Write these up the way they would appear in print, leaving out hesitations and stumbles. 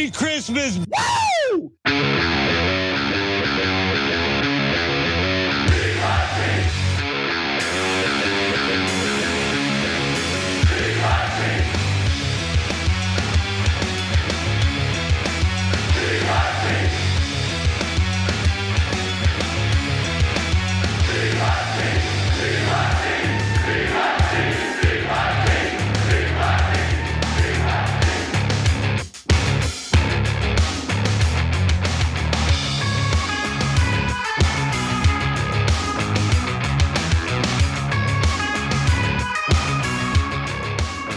Merry Christmas. Woo!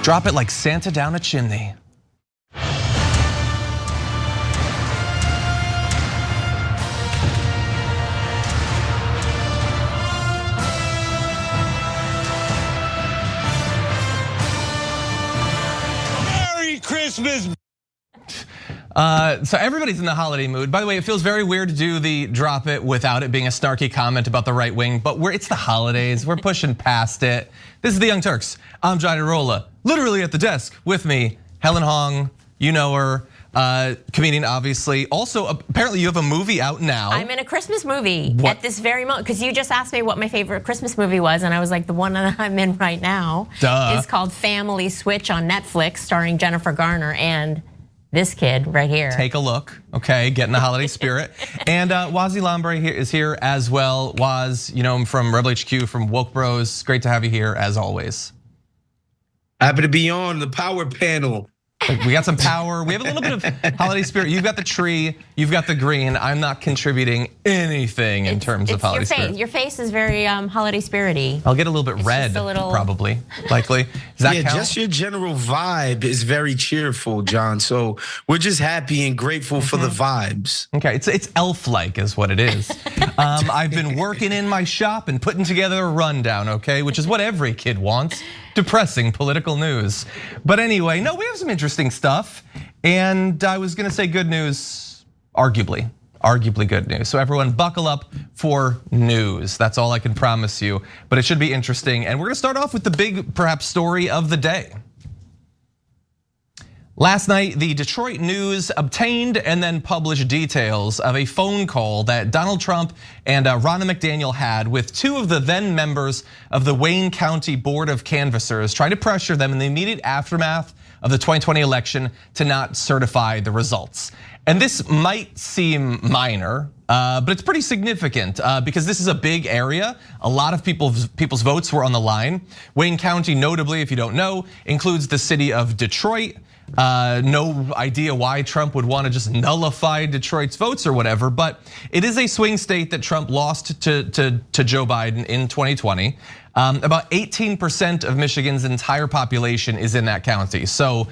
Drop it like Santa down a chimney. Merry Christmas. So everybody's in the holiday mood. By the way, it feels very weird to do the drop it without it being a snarky comment about the right wing, but it's the holidays, we're pushing past it. This is the Young Turks. I'm Iadarola, literally at the desk with me, Helen Hong, you know her, comedian obviously. Also, apparently you have a movie out now. I'm in a Christmas movie at this very moment, because you just asked me what my favorite Christmas movie was, and I was like, the one that I'm in right now is called Family Switch on Netflix, starring Jennifer Garner and this kid right here. Take a look, okay, get in the holiday spirit. And Wosny Lambre is here as well. Woz, you know him from Rebel HQ, from Woke Bros. Great to have you here as always. Happy to be on the power panel. We got some power. We have a little bit of holiday spirit. You've got the tree, you've got the green. I'm not contributing anything in terms of holiday spirit. Your face is very holiday spirity. I'll get a little bit red, probably, likely. Does that count? Just your general vibe is very cheerful, John. So we're just happy and grateful for the vibes. Okay, it's elf-like is what it is. I've been working in my shop and putting together a rundown, okay, which is what every kid wants. Depressing political news. But anyway, no, we have some interesting stuff. And I was gonna say good news, arguably good news. So everyone buckle up for news. That's all I can promise you, but it should be interesting. And we're gonna start off with the big, perhaps, story of the day. Last night, the Detroit News obtained and then published details of a phone call that Donald Trump and Ronna McDaniel had with two of the then members of the Wayne County Board of Canvassers, trying to pressure them in the immediate aftermath of the 2020 election to not certify the results. And this might seem minor, but it's pretty significant because this is a big area. A lot of people's votes were on the line. Wayne County, notably, if you don't know, includes the city of Detroit. No idea why Trump would want to just nullify Detroit's votes or whatever, but it is a swing state that Trump lost to Joe Biden in 2020. About 18% of Michigan's entire population is in that county, so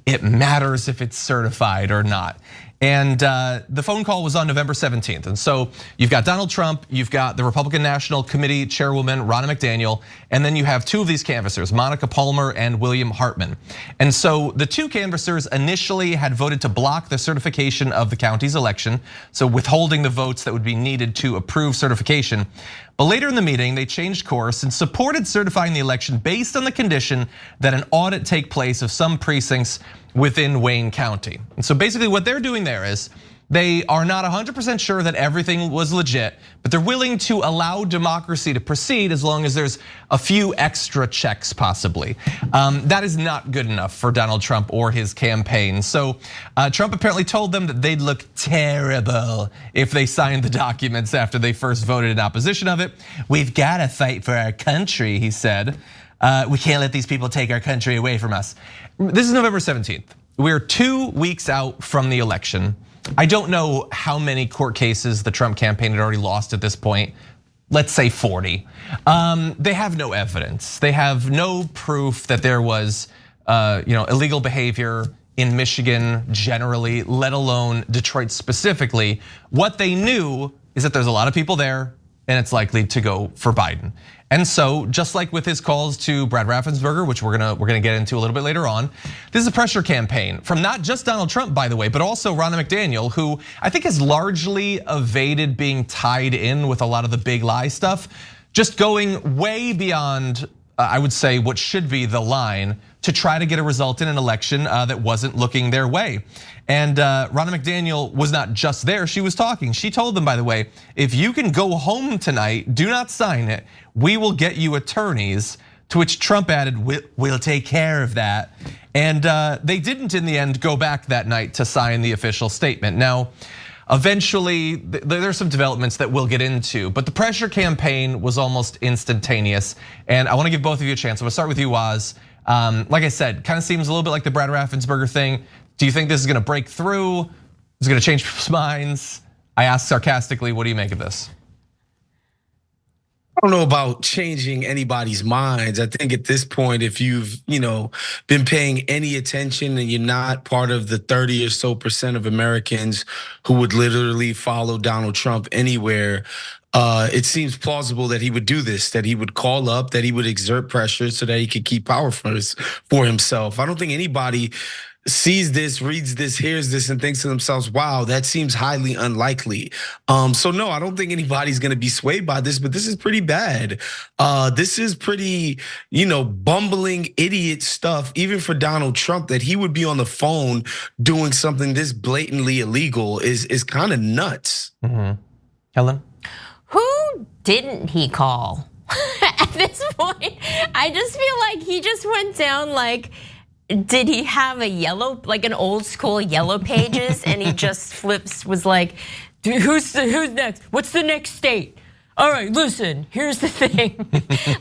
it matters if it's certified or not. And the phone call was on November 17th. And so you've got Donald Trump, you've got the Republican National Committee Chairwoman, Ronna McDaniel, and then you have two of these canvassers, Monica Palmer and William Hartman. And so the two canvassers initially had voted to block the certification of the county's election, so withholding the votes that would be needed to approve certification. But later in the meeting, they changed course and supported certifying the election based on the condition that an audit take place of some precincts within Wayne County. And so basically what they're doing there is they are not 100% sure that everything was legit, but they're willing to allow democracy to proceed as long as there's a few extra checks possibly. That is not good enough for Donald Trump or his campaign. So Trump apparently told them that they'd look terrible if they signed the documents after they first voted in opposition of it. We've got to fight for our country, he said. We can't let these people take our country away from us. This is November 17th. We're 2 weeks out from the election. I don't know how many court cases the Trump campaign had already lost at this point. Let's say 40. They have no evidence. They have no proof that there was illegal behavior in Michigan generally, let alone Detroit specifically. What they knew is that there's a lot of people there and it's likely to go for Biden. And so, just like with his calls to Brad Raffensperger, which we're gonna get into a little bit later on, this is a pressure campaign from not just Donald Trump, by the way, but also Ronna McDaniel, who I think has largely evaded being tied in with a lot of the big lie stuff, just going way beyond I would say, what should be the line to try to get a result in an election that wasn't looking their way. And Ronna McDaniel was not just there, she was talking. She told them, by the way, if you can go home tonight, do not sign it. We will get you attorneys, to which Trump added, we'll take care of that. And they didn't in the end go back that night to sign the official statement. Now, eventually, there's some developments that we'll get into, but the pressure campaign was almost instantaneous. And I wanna give both of you a chance. I'm gonna start with you, Woz. Like I said, kind of seems a little bit like the Brad Raffensperger thing. Do you think this is gonna break through? Is it gonna change people's minds? I ask sarcastically, what do you make of this? I don't know about changing anybody's minds. I think at this point, if you've been paying any attention and you're not part of the 30 or so % of Americans who would literally follow Donald Trump anywhere, it seems plausible that he would do this, that he would call up, that he would exert pressure so that he could keep power for himself. I don't think anybody sees this, reads this, hears this, and thinks to themselves, wow, that seems highly unlikely. So no, I don't think anybody's gonna be swayed by this, but this is pretty bad. This is pretty, bumbling idiot stuff, even for Donald Trump, that he would be on the phone doing something this blatantly illegal is kind of nuts. Helen? Who didn't he call? At this point, I just feel like he just went down like, did he have a yellow, like an old school yellow pages, and he just was like, who's next? What's the next state? All right, listen, here's the thing.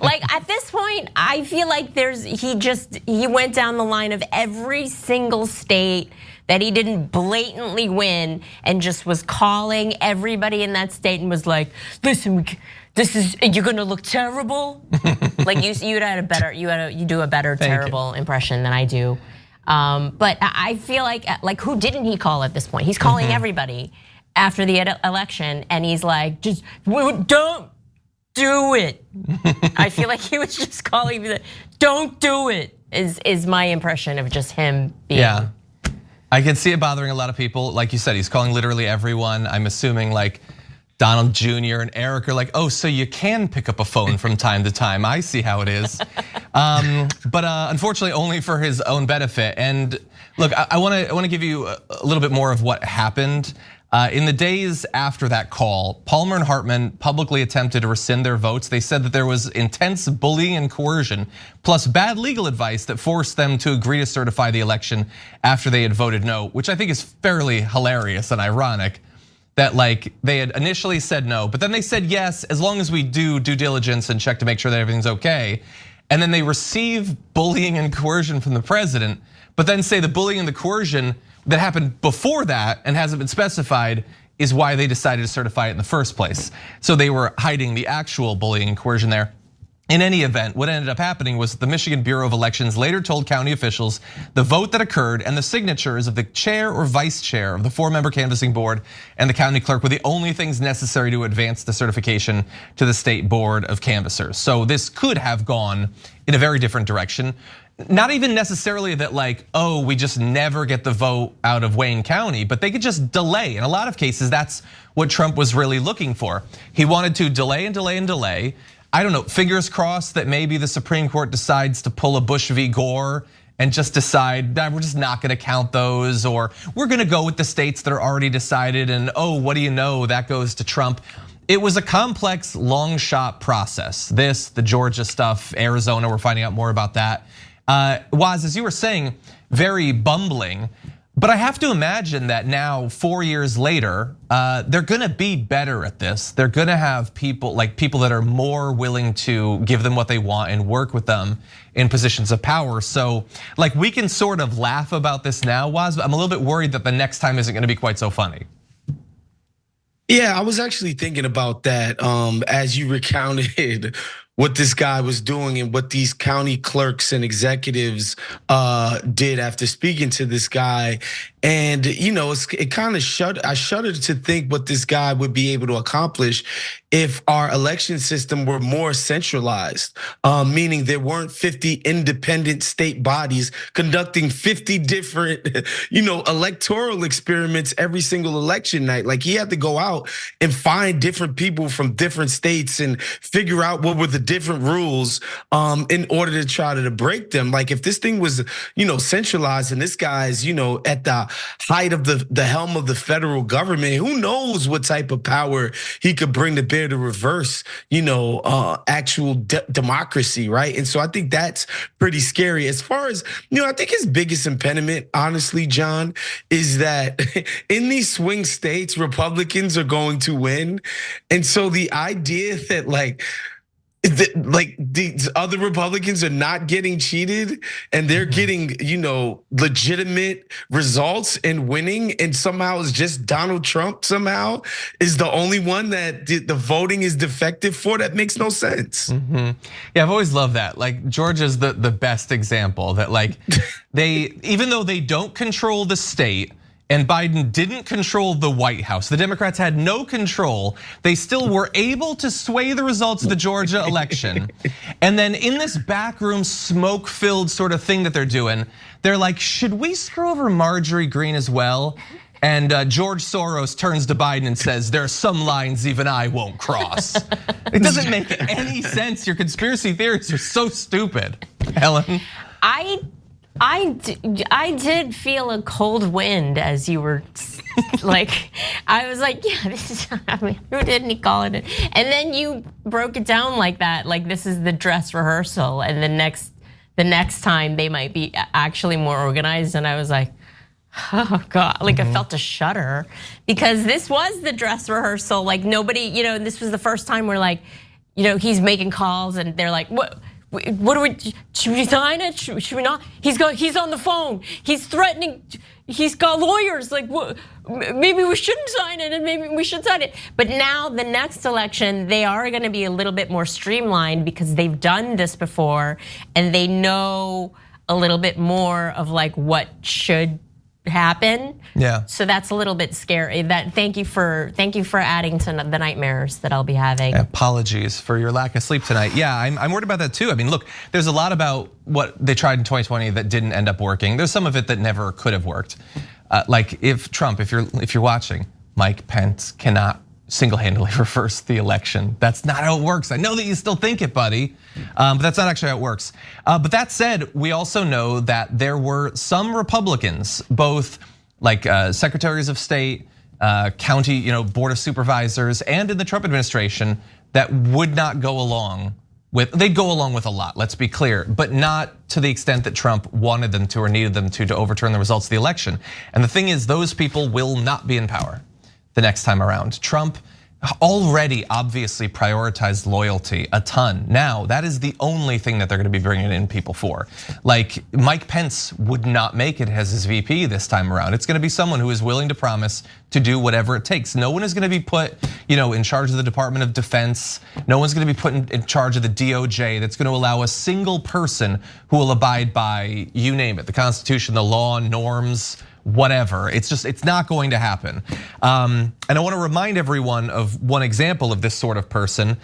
Like at this point, I feel like he went down the line of every single state that he didn't blatantly win, and just was calling everybody in that state and was like, listen, you're gonna look terrible. Like you do a better terrible impression than I do. But I feel like who didn't he call at this point? He's calling everybody after the election, and he's like, just don't do it. I feel like he was just calling me don't do it, is my impression of just him being. Yeah, I can see it bothering a lot of people. Like you said, he's calling literally everyone. I'm assuming like Donald Jr. and Eric are like, oh, so you can pick up a phone from time to time. I see how it is. But unfortunately, only for his own benefit. And look, I wanna give you a little bit more of what happened. In the days after that call, Palmer and Hartman publicly attempted to rescind their votes. They said that there was intense bullying and coercion, plus bad legal advice that forced them to agree to certify the election after they had voted no, which I think is fairly hilarious and ironic. That like they had initially said no, but then they said yes, as long as we do due diligence and check to make sure that everything's okay. And then they receive bullying and coercion from the president, but then say the bullying and the coercion that happened before that and hasn't been specified is why they decided to certify it in the first place. So they were hiding the actual bullying and coercion there. In any event, what ended up happening was the Michigan Bureau of Elections later told county officials the vote that occurred and the signatures of the chair or vice chair of the 4-member canvassing board and the county clerk were the only things necessary to advance the certification to the state board of canvassers. So this could have gone in a very different direction. Not even necessarily that like, oh, we just never get the vote out of Wayne County, but they could just delay. In a lot of cases, that's what Trump was really looking for. He wanted to delay and delay and delay. I don't know, fingers crossed that maybe the Supreme Court decides to pull a Bush v. Gore and just decide that we're just not gonna count those, or we're gonna go with the states that are already decided, and oh, what do you know, that goes to Trump. It was a complex, long shot process. This, the Georgia stuff, Arizona, we're finding out more about that. Woz, as you were saying, very bumbling. But I have to imagine that now, 4 years later, they're gonna be better at this. They're gonna have people that are more willing to give them what they want and work with them in positions of power. So like we can sort of laugh about this now, Woz, but I'm a little bit worried that the next time isn't gonna be quite so funny. Yeah, I was actually thinking about that as you recounted what this guy was doing and what these county clerks and executives did after speaking to this guy. And it kind of I shudder to think what this guy would be able to accomplish if our election system were more centralized, meaning there weren't 50 independent state bodies conducting 50 different, electoral experiments every single election night. Like, he had to go out and find different people from different states and figure out what were the different rules in order to try to break them. Like, if this thing was, centralized and this guy's, at the height of the helm of the federal government, who knows what type of power he could bring to bear to reverse, actual democracy, right? And so I think that's pretty scary. As far as, I think his biggest impediment, honestly, John, is that in these swing states, Republicans are going to win. And so the idea that these other Republicans are not getting cheated and they're getting, legitimate results and winning, and somehow it's just Donald Trump somehow is the only one that the voting is defective for. That makes no sense. Yeah, I've always loved that. Like, Georgia's the best example that even though they don't control the state, and Biden didn't control the White House, the Democrats had no control, they still were able to sway the results of the Georgia election. And then in this backroom smoke-filled sort of thing that they're doing, they're like, should we screw over Marjorie Greene as well? And George Soros turns to Biden and says, there are some lines even I won't cross. It doesn't make any sense. Your conspiracy theories are so stupid. Helen? I did feel a cold wind as you were I was like, yeah, this is, who didn't he call it? And then you broke it down like that, like this is the dress rehearsal, and the next time they might be actually more organized. And I was like, oh God, I felt a shudder, because this was the dress rehearsal. Like, nobody, this was the first time where he's making calls and they're like, what do we, should we sign it? Should we not? He's on the phone. He's threatening. He's got lawyers. Maybe we shouldn't sign it, and maybe we should sign it. But now the next election, they are going to be a little bit more streamlined because they've done this before and they know a little bit more of what should happen. Yeah. So that's a little bit scary. Thank you for adding to the nightmares that I'll be having. Apologies for your lack of sleep tonight. Yeah, I'm worried about that too. I mean, look, there's a lot about what they tried in 2020 that didn't end up working. There's some of it that never could have worked. If Trump, if you're watching, Mike Pence cannot single-handedly reverse the election. That's not how it works. I know that you still think it, buddy, but that's not actually how it works. But that said, we also know that there were some Republicans, both secretaries of state, county, board of supervisors, and in the Trump administration, that would not go along with, they'd go along with a lot, let's be clear, but not to the extent that Trump wanted them to or needed them to overturn the results of the election. And the thing is, those people will not be in power the next time around. Trump already obviously prioritized loyalty a ton. Now, that is the only thing that they're gonna be bringing in people for. Mike Pence would not make it as his VP this time around. It's gonna be someone who is willing to promise to do whatever it takes. No one is gonna be put in charge of the Department of Defense. No one's gonna be put in charge of the DOJ that's gonna allow a single person who will abide by, you name it, the Constitution, the law, norms, whatever. It's not going to happen. And I want to remind everyone of one example of this sort of person.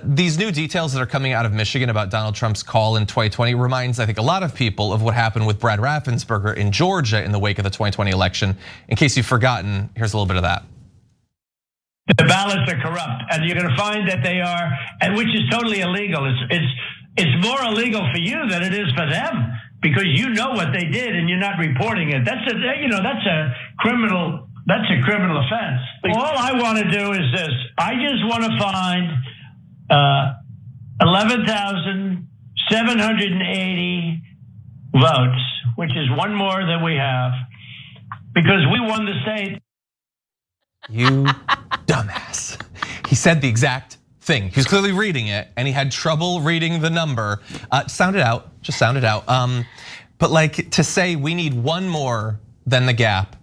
These new details that are coming out of Michigan about Donald Trump's call in 2020 reminds, I think, a lot of people of what happened with Brad Raffensperger in Georgia in the wake of the 2020 election. In case you've forgotten, here's a little bit of that. The ballots are corrupt, and you're going to find that they are, and which is totally illegal. It's more illegal for you than it is for them, because you know what they did and you're not reporting it. That's a criminal offense. All I want to do is this. I just want to find 11,780 votes, which is one more than we have, because we won the state. You dumbass. He said the exact thing. He was clearly reading it and he had trouble reading the number. Sound it out, just sound it out. But to say we need one more than the gap,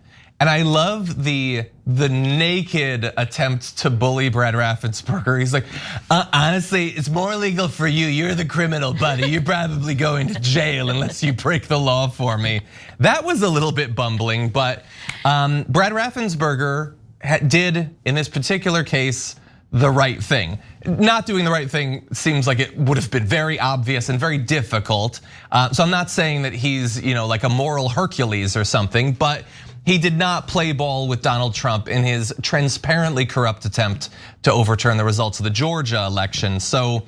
And I love the naked attempt to bully Brad Raffensperger. He's like, honestly, it's more illegal for you. You're the criminal, buddy. You're probably going to jail unless you break the law for me. That was a little bit bumbling, but Brad Raffensperger did, in this particular case, the right thing. Not doing the right thing seems like it would have been very obvious and very difficult. So I'm not saying that he's like a moral Hercules or something, but he did not play ball with Donald Trump in his transparently corrupt attempt to overturn the results of the Georgia election. So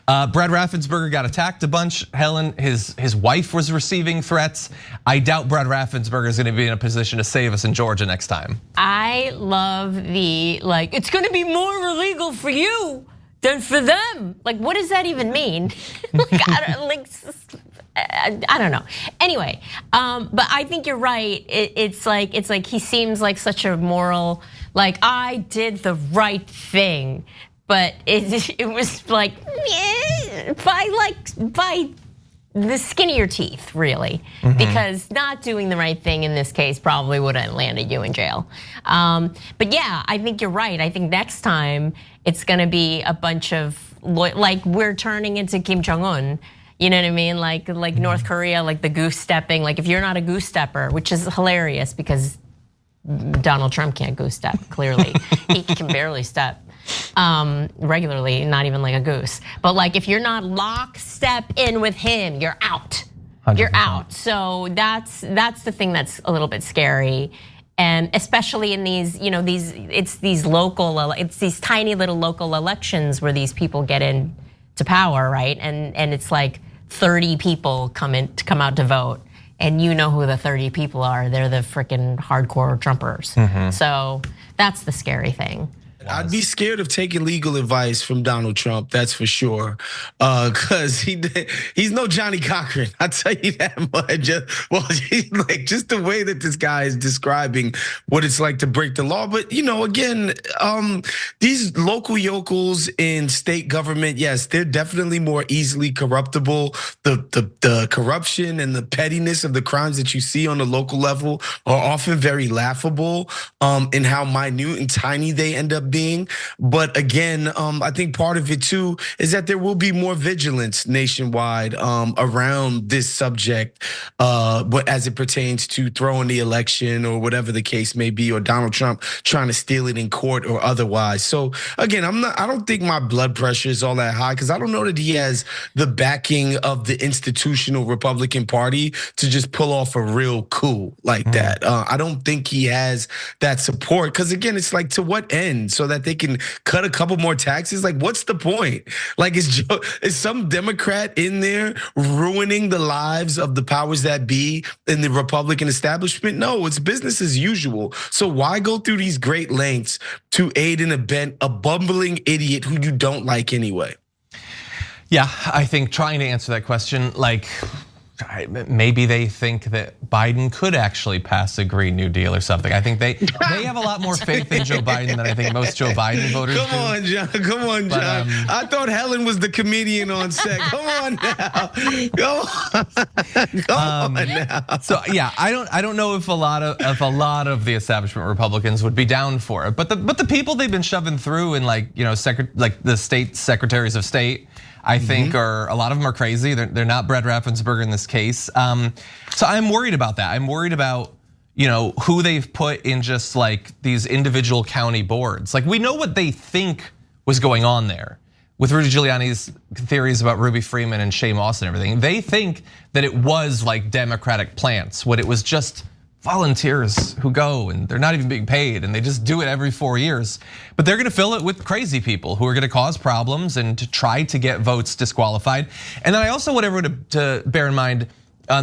Brad Raffensperger got attacked a bunch. Helen, his wife was receiving threats. I doubt Brad Raffensperger is gonna be in a position to save us in Georgia next time. I love the it's gonna be more illegal for you than for them. Like, what does that even mean? I don't know. Anyway, but I think you're right. It's like he seems like such a moral, I did the right thing, but it was by the skin of your teeth, really, because not doing the right thing in this case probably would have landed you in jail. But yeah, I think you're right. I think next time it's going to be a bunch of we're turning into Kim Jong-un. You know what I mean? Like North Korea, like the goose stepping. Like if you're not a goose stepper, which is hilarious because Donald Trump can't goose step, clearly. He can barely step regularly, not even like a goose. But if you're not lockstep in with him, you're out. 100%. You're out. So that's the thing that's a little bit scary. And especially in these, it's these tiny little local elections where these people get in to power, right? And it's 30 people come out to vote, and you know who the 30 people are. They're the freaking hardcore Trumpers. So that's the scary thing. I'd be scared of taking legal advice from Donald Trump, that's for sure. Cause he's no Johnny Cochran, I'll tell you that much. Just the way that this guy is describing what it's like to break the law. But again, these local yokels in state government, yes, they're definitely more easily corruptible. The corruption and the pettiness of the crimes that you see on the local level are often very laughable in how minute and tiny they end up being. But again, I think part of it too is that there will be more vigilance nationwide around this subject, as it pertains to throwing the election or whatever the case may be, or Donald Trump trying to steal it in court or otherwise. So again, I don't think my blood pressure is all that high because I don't know that he has the backing of the institutional Republican Party to just pull off a real coup like that. I don't think he has that support because again, it's to what end? So that they can cut a couple more taxes? What's the point? Is some Democrat in there ruining the lives of the powers that be in the Republican establishment? No, it's business as usual. So why go through these great lengths to aid and abet a bumbling idiot who you don't like anyway? Yeah, I think trying to answer that question, maybe they think that Biden could actually pass a Green New Deal or something. I think they have a lot more faith in Joe Biden than I think most Joe Biden voters do. Come on, John. I thought Helen was the comedian on set. Come on now. Come on now. So yeah, I don't know if a lot of the establishment Republicans would be down for it. But the people they've been shoving through in the state secretaries of state, I think a lot of them are crazy. They're not Brad Raffensperger in this case. So I'm worried about that. I'm worried about who they've put in just these individual county boards. We know what they think was going on there with Rudy Giuliani's theories about Ruby Freeman and Shea Moss and everything. They think that it was Democratic plants, when it was just volunteers who go and they're not even being paid and they just do it every 4 years. But they're gonna fill it with crazy people who are gonna cause problems and to try to get votes disqualified. And then I also want everyone to bear in mind,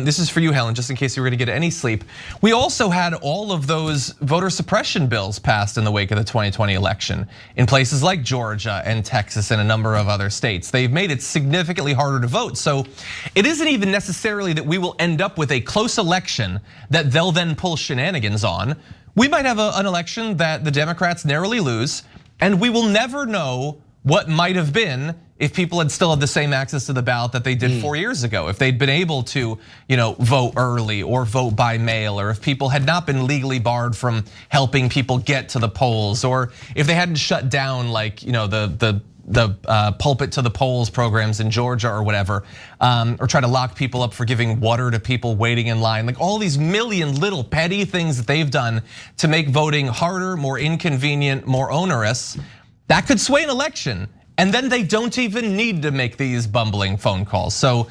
this is for you, Helen, just in case you were gonna get any sleep. We also had all of those voter suppression bills passed in the wake of the 2020 election in places like Georgia and Texas and a number of other states. They've made it significantly harder to vote. So it isn't even necessarily that we will end up with a close election that they'll then pull shenanigans on. We might have an election that the Democrats narrowly lose, and we will never know what might have been if people had still had the same access to the ballot that they did 4 years ago, if they'd been able to, vote early or vote by mail, or if people had not been legally barred from helping people get to the polls, or if they hadn't shut down like, the pulpit to the polls programs in Georgia or whatever, or try to lock people up for giving water to people waiting in line. Like all these million little petty things that they've done to make voting harder, more inconvenient, more onerous, that could sway an election. And then they don't even need to make these bumbling phone calls. So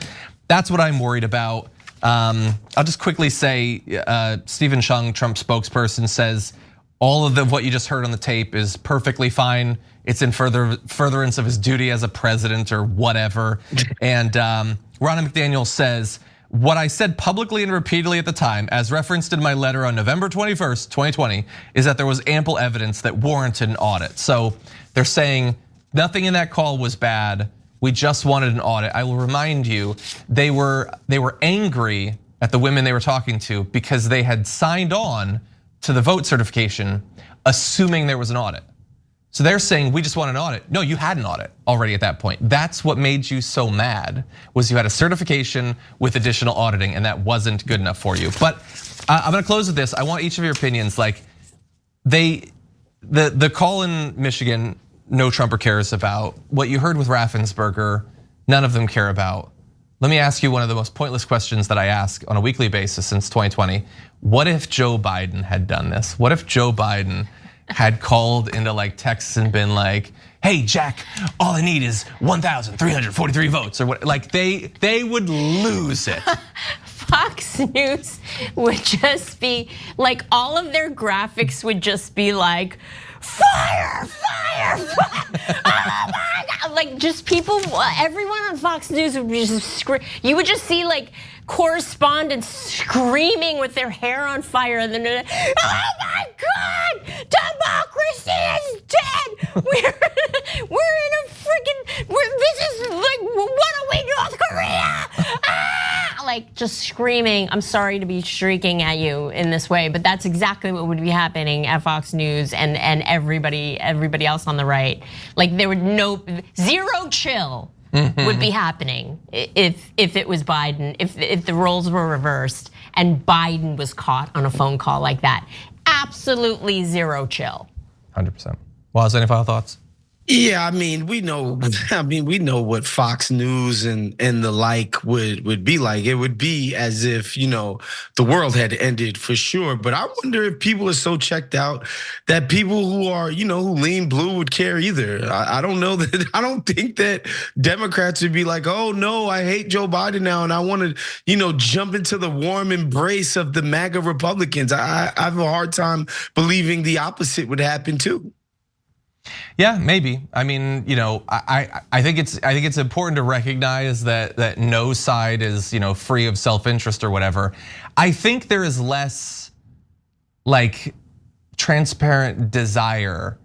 that's what I'm worried about. I'll just quickly say, Stephen Chung, Trump spokesperson, says all of what you just heard on the tape is perfectly fine. It's in furtherance of his duty as a president or whatever. And Ronna McDaniel says, what I said publicly and repeatedly at the time, as referenced in my letter on November 21st, 2020, is that there was ample evidence that warranted an audit. So they're saying nothing in that call was bad. We just wanted an audit. I will remind you, they were angry at the women they were talking to because they had signed on to the vote certification, assuming there was an audit. So they're saying, we just want an audit. No, you had an audit already at that point. That's what made you so mad, was you had a certification with additional auditing, and that wasn't good enough for you. But I'm gonna close with this. I want each of your opinions. Like, the call in Michigan, no Trumper cares about. What you heard with Raffensperger, none of them care about. Let me ask you one of the most pointless questions that I ask on a weekly basis since 2020. What if Joe Biden had done this? What if Joe Biden had called into like Texas and been like, hey Jack, all I need is 1,343 votes, or what? Like they would lose it. Fox News would just be like, all of their graphics would just be like, fire, fire, fire. Oh my God. Like just people, everyone on Fox News would be just scream. You would just see like correspondents screaming with their hair on fire, and then they're like, oh my God, democracy is dead. We're in a freaking, this is like, what are we, North Korea? Like just screaming. I'm sorry to be shrieking at you in this way, but that's exactly what would be happening at Fox News and everybody else on the right. Like there would zero chill would be happening if it was Biden, if the roles were reversed and Biden was caught on a phone call like that. Absolutely zero chill. 100%. Woz, any final thoughts? Yeah, I mean, we know what Fox News and the like would be like. It would be as if, the world had ended for sure. But I wonder if people are so checked out that people who are, who lean blue would care either. I don't know that, I don't think that Democrats would be like, oh no, I hate Joe Biden now and I want to, jump into the warm embrace of the MAGA Republicans. I have a hard time believing the opposite would happen too. Yeah, maybe. I mean, I think it's important to recognize that no side is, free of self-interest or whatever. I think there is less like transparent desire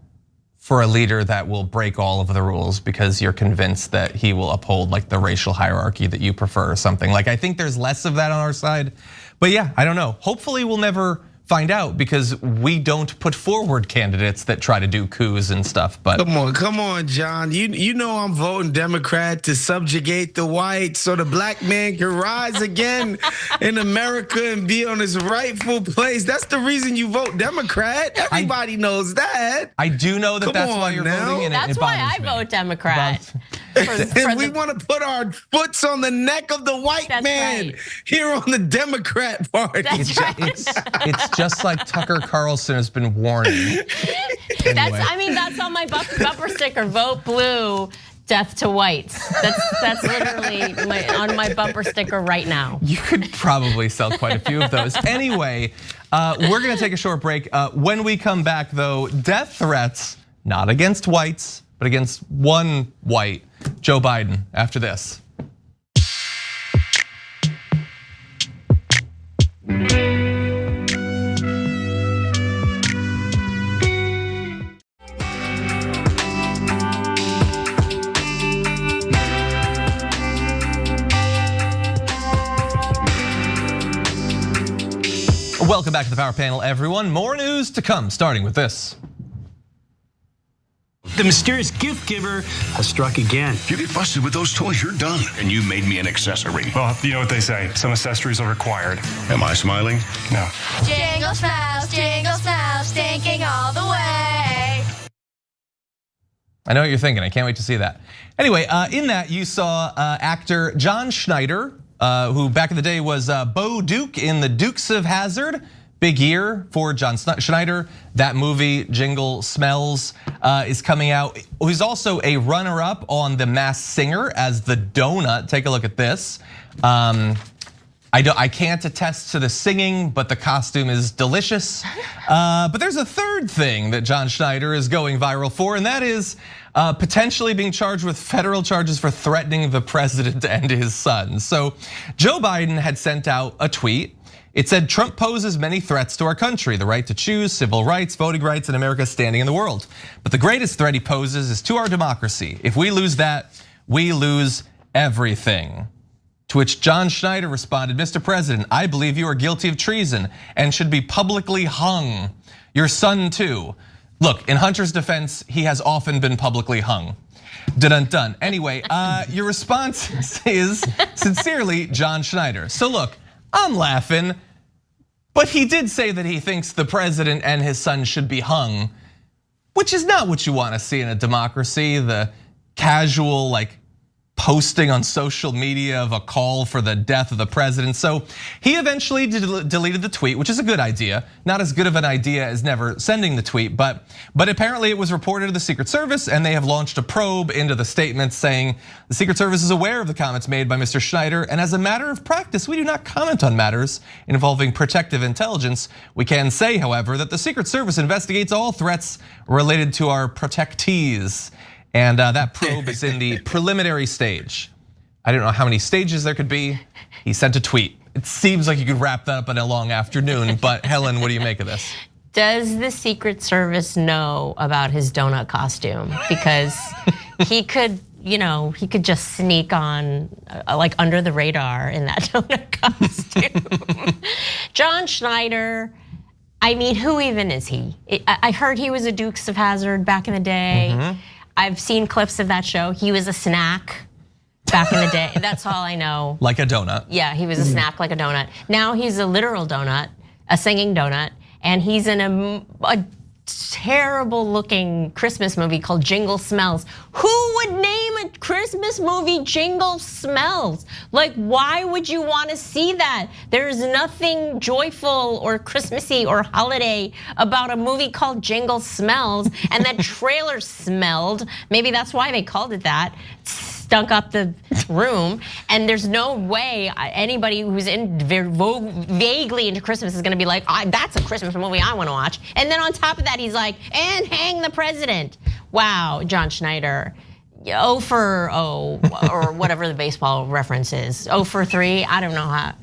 for a leader that will break all of the rules because you're convinced that he will uphold like the racial hierarchy that you prefer or something. Like I think there's less of that on our side. But yeah, I don't know. Hopefully we'll never find out because we don't put forward candidates that try to do coups and stuff. But come on, John. You know I'm voting Democrat to subjugate the whites so the black man can rise again in America and be on his rightful place. That's the reason you vote Democrat. Everybody knows that. I do know that that's why you're voting, and that's why I vote Democrat. And we want to put our foots on the neck of the white man here on the Democrat Party. It's just like Tucker Carlson has been warning. Anyway. That's on my bumper sticker. Vote blue, death to whites. That's literally on my bumper sticker right now. You could probably sell quite a few of those. Anyway, we're gonna take a short break. When we come back though, death threats, not against whites, but against one white, Joe Biden, after this. Welcome back to the Power Panel, everyone. More news to come, starting with this. The mysterious gift giver has struck again. If you get busted with those toys, you're done. And you made me an accessory. Well, you know what they say. Some accessories are required. Am I smiling? No. Jingle smells, stinking all the way. I know what you're thinking. I can't wait to see that. Anyway, in that you saw actor John Schneider, who back in the day was Bo Duke in The Dukes of Hazzard. Big year for John Schneider. That movie, Jingle Smells, is coming out. He's also a runner-up on The Masked Singer as the donut. Take a look at this. I can't attest to the singing, but the costume is delicious. But there's a third thing that John Schneider is going viral for, and that is potentially being charged with federal charges for threatening the president and his son. So Joe Biden had sent out a tweet. It said, Trump poses many threats to our country, the right to choose, civil rights, voting rights, and America's standing in the world. But the greatest threat he poses is to our democracy. If we lose that, we lose everything. To which John Schneider responded, Mr. President, I believe you are guilty of treason and should be publicly hung. Your son too. Look, in Hunter's defense, he has often been publicly hung. Dun-dun-dun. Anyway, your response is sincerely John Schneider. So look, I'm laughing, but he did say that he thinks the president and his son should be hung, which is not what you want to see in a democracy. The casual posting on social media of a call for the death of the president. So he eventually deleted the tweet, which is a good idea. Not as good of an idea as never sending the tweet, but apparently it was reported to the Secret Service and they have launched a probe into the statement saying the Secret Service is aware of the comments made by Mr. Schneider, and as a matter of practice, we do not comment on matters involving protective intelligence. We can say, however, that the Secret Service investigates all threats related to our protectees. And that probe is in the preliminary stage. I don't know how many stages there could be. He sent a tweet. It seems like you could wrap that up in a long afternoon, but Helen, what do you make of this? Does the Secret Service know about his donut costume? Because he could, he could just sneak on under the radar in that donut costume. John Schneider, I mean, who even is he? I heard he was a Dukes of Hazzard back in the day. I've seen clips of that show. He was a snack back in the day. That's all I know. Like a donut. Yeah, he was a snack like a donut. Now he's a literal donut, a singing donut, and he's in a terrible looking Christmas movie called Jingle Smells. Who would name a Christmas movie Jingle Smells? Why would you want to see that? There's nothing joyful or Christmassy or holiday about a movie called Jingle Smells, and that trailer smelled. Maybe that's why they called it that. Stunk up the room, and there's no way anybody who's vaguely into Christmas is gonna be like, that's a Christmas movie I wanna watch. And then on top of that, he's like, and hang the president. Wow, John Schneider, 0 for 0, or whatever the baseball reference is. 0 for 3, I don't know how.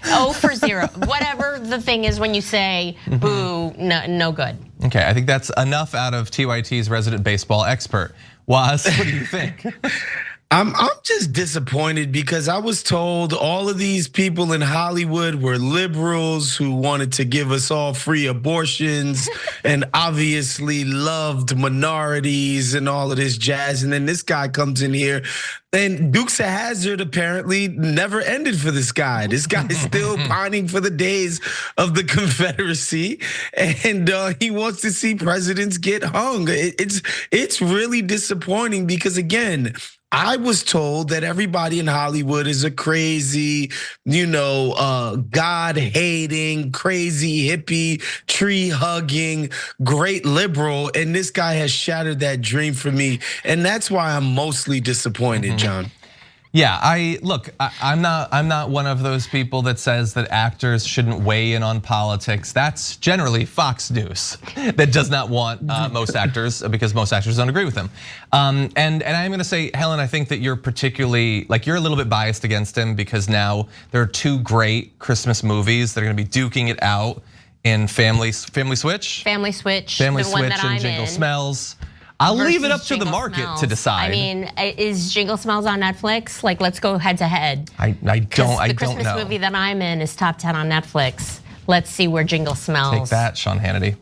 0 for 0, whatever the thing is when you say boo, no good. Okay, I think that's enough out of TYT's resident baseball expert. Woz, what do you think? I'm just disappointed because I was told all of these people in Hollywood were liberals who wanted to give us all free abortions and obviously loved minorities and all of this jazz. And then this guy comes in here, and Dukes of Hazzard apparently never ended for this guy. This guy is still pining for the days of the Confederacy, and he wants to see presidents get hung. It's really disappointing because, again, I was told that everybody in Hollywood is a crazy, God-hating, crazy hippie, tree-hugging, great liberal, and this guy has shattered that dream for me, and that's why I'm mostly disappointed, John. Yeah, I'm not one of those people that says that actors shouldn't weigh in on politics. That's generally Fox News that does not want most actors, because most actors don't agree with them. And I'm gonna say, Helen, I think that you're particularly, you're a little bit biased against him because now there are 2 great Christmas movies that are gonna be duking it out in Family Switch. Family Switch, Family the Switch one that and I'm Jingle in. Smells. I'll leave it up to the market to decide. I mean, is Jingle Smells on Netflix? Let's go head to head. I don't know. The Christmas movie that I'm in is top 10 on Netflix. Let's see where Jingle Smells. Take that, Sean Hannity.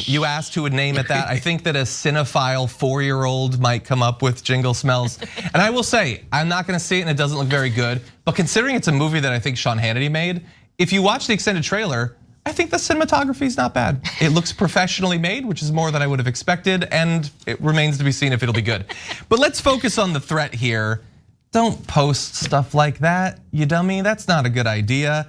You asked who would name it that. I think that a cinephile 4-year-old might come up with Jingle Smells. And I will say, I'm not gonna see it and it doesn't look very good, but considering it's a movie that I think Sean Hannity made, if you watch the extended trailer, I think the cinematography is not bad. It looks professionally made, which is more than I would have expected, and it remains to be seen if it'll be good. But let's focus on the threat here. Don't post stuff like that, you dummy. That's not a good idea.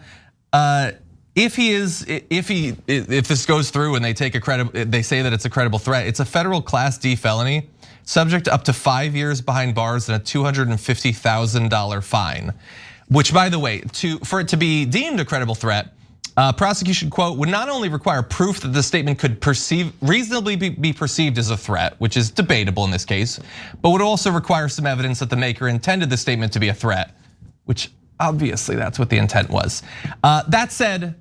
If this goes through and they say that it's a credible threat, it's a federal Class D felony, subject to up to 5 years behind bars and a $250,000 fine. Which, by the way, for it to be deemed a credible threat, prosecution, quote, would not only require proof that the statement could reasonably be perceived as a threat, which is debatable in this case, but would also require some evidence that the maker intended the statement to be a threat, which obviously that's what the intent was. That said,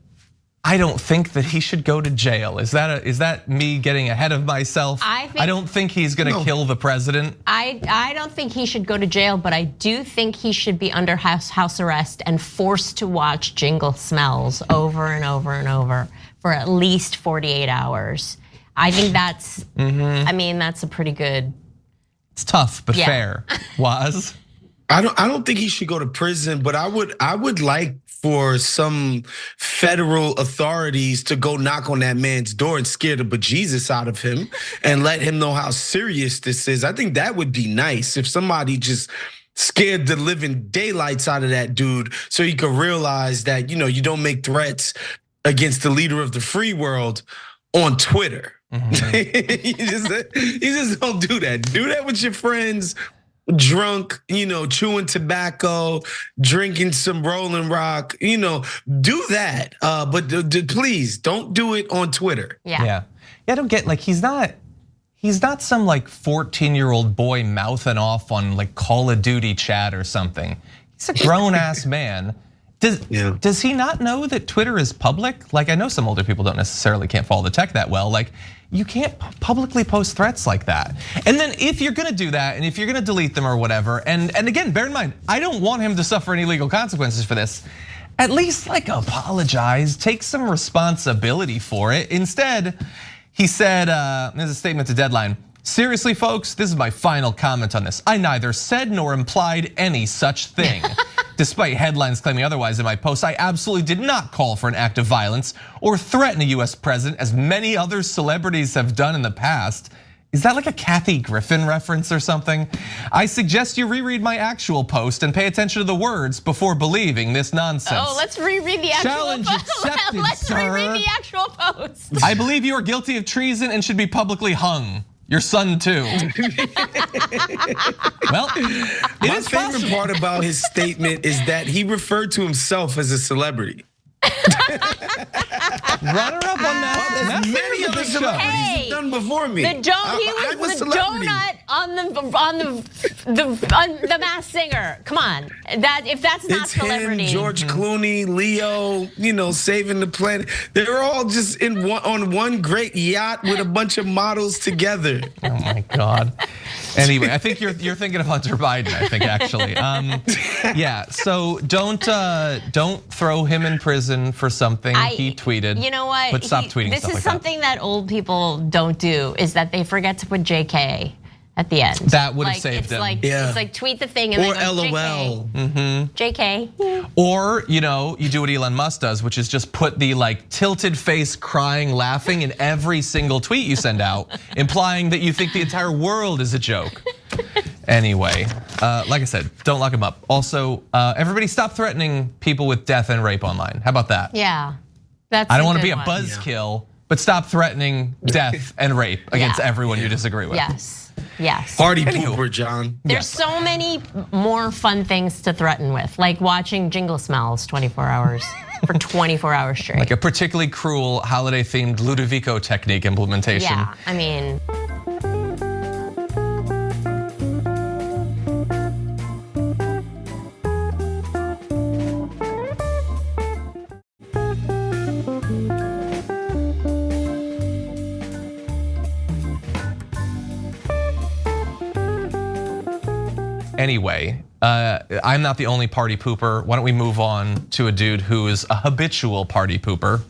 I don't think that he should go to jail. Is that me getting ahead of myself? I don't think he's gonna kill the president. I don't think he should go to jail, but I do think he should be under house arrest and forced to watch Jingle Smells over and over and over for at least 48 hours. I think that's, I mean, that's a pretty good. It's tough, but fair. Was. I don't think he should go to prison, but I would like for some federal authorities to go knock on that man's door and scare the bejesus out of him and let him know how serious this is. I think that would be nice if somebody just scared the living daylights out of that dude so he could realize that, you don't make threats against the leader of the free world on Twitter. You just don't do that. Do that with your friends. Drunk, chewing tobacco, drinking some Rolling Rock, do that. But please don't do it on Twitter. Yeah. I don't get, like, he's not some like 14-year-old boy mouthing off on like Call of Duty chat or something. He's a grown ass man. Does he not know that Twitter is public? Like, I know some older people can't follow the tech that well. Like, you can't publicly post threats like that. And then if you're gonna do that, and if you're gonna delete them or whatever, and again, bear in mind, I don't want him to suffer any legal consequences for this. At least like apologize, take some responsibility for it. Instead, he said, there's a statement to Deadline. Seriously, folks, this is my final comment on this. I neither said nor implied any such thing. Despite headlines claiming otherwise in my post, I absolutely did not call for an act of violence or threaten a US president as many other celebrities have done in the past. Is that like a Kathy Griffin reference or something? I suggest you reread my actual post and pay attention to the words before believing this nonsense. Oh, let's reread the actual Challenge post. accepted, Let's sir. reread the actual post. I believe you are guilty of treason and should be publicly hung. Your son too. Well, my favorite part about his statement is that he referred to himself as a celebrity. Runner-up on that. Many other celebrities have done before me. He was the donut on the Masked Singer. Come on, if that's not celebrity. Him, George Clooney, Leo, saving the planet. They're all just on one great yacht with a bunch of models together. Oh my God. Anyway, I think you're thinking of Hunter Biden. I think actually, yeah. So don't throw him in prison for something he tweeted. You know what? But stop tweeting this stuff is like something that old people don't do. Is that they forget to put JK at the end. That would have saved him. It's like tweet the thing and or then go, LOL. JK. Or you do what Elon Musk does, which is just put the like tilted face, crying, laughing in every single tweet you send out, implying that you think the entire world is a joke. Anyway, like I said, don't lock him up. Also, everybody stop threatening people with death and rape online. How about that? Yeah, that's. I don't want to be a buzzkill, but stop threatening death and rape against everyone you disagree with. Yes. Party pooper, John. There's so many more fun things to threaten with, like watching Jingle Smells 24 hours for 24 hours straight. Like a particularly cruel holiday-themed Ludovico technique implementation. Yeah, I mean. Anyway, I'm not the only party pooper. Why don't we move on to a dude who is a habitual party pooper?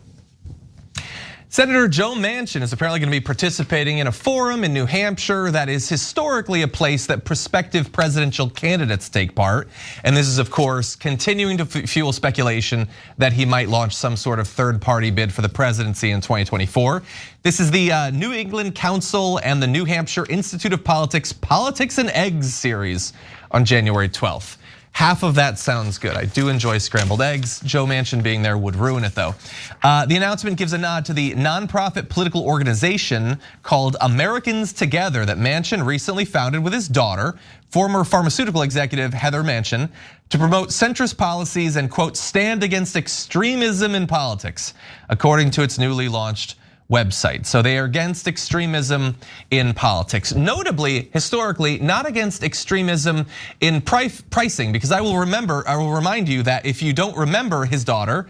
Senator Joe Manchin is apparently going to be participating in a forum in New Hampshire that is historically a place that prospective presidential candidates take part. And this is, of course, continuing to fuel speculation that he might launch some sort of third-party bid for the presidency in 2024. This is the New England Council and the New Hampshire Institute of Politics Politics and Eggs series on January 12th. Half of that sounds good. I do enjoy scrambled eggs. Joe Manchin being there would ruin it though. The announcement gives a nod to the nonprofit political organization called Americans Together that Manchin recently founded with his daughter, former pharmaceutical executive Heather Manchin, to promote centrist policies and quote, stand against extremism in politics, according to its newly launched website. So they are against extremism in politics. Notably, historically, not against extremism in pricing, because I will remind you that if you don't remember his daughter,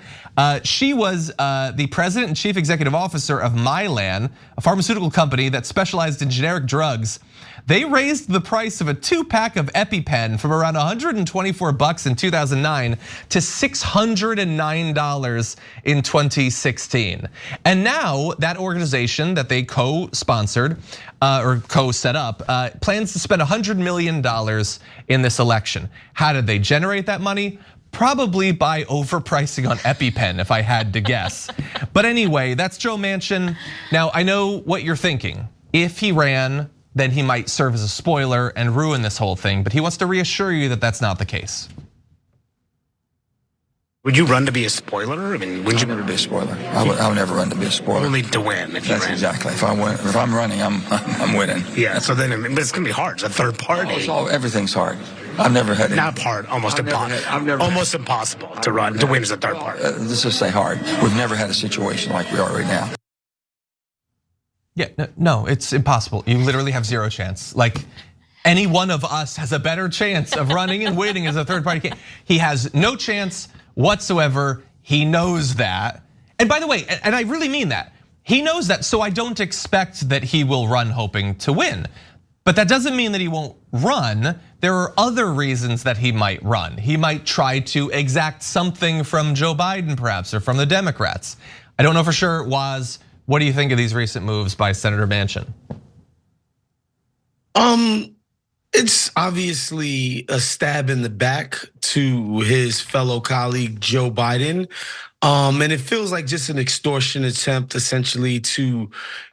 she was the president and chief executive officer of Mylan, a pharmaceutical company that specialized in generic drugs. They raised the price of a 2-pack of EpiPen from around $124 in 2009 to $609 in 2016. And now that organization that they co-sponsored or co-set up plans to spend $100 million in this election. How did they generate that money? Probably by overpricing on EpiPen, if I had to guess. But anyway, that's Joe Manchin. Now, I know what you're thinking. If he ran, then he might serve as a spoiler and ruin this whole thing, but he wants to reassure you that that's not the case. Would you run to be a spoiler? I mean, would you never be a spoiler? I would never run to be a spoiler. Only to win if you ran. Exactly. If I'm running, I'm winning. Yeah. So then, but it's gonna be hard. It's a third party. Everything's hard. I've never had not hard, almost impossible. Almost impossible to run to win as a third party. Let's just say hard. We've never had a situation like we are right now. Yeah, no, it's impossible. You literally have zero chance. Like any one of us has a better chance of running and winning as a third party. He has no chance whatsoever. He knows that. And by the way, and I really mean that, he knows that. So I don't expect that he will run hoping to win. But that doesn't mean that he won't run. There are other reasons that he might run. He might try to exact something from Joe Biden perhaps, or from the Democrats. I don't know for sure, Woz. What do you think of these recent moves by Senator Manchin? It's obviously a stab in the back to his fellow colleague Joe Biden. And it feels like just an extortion attempt essentially to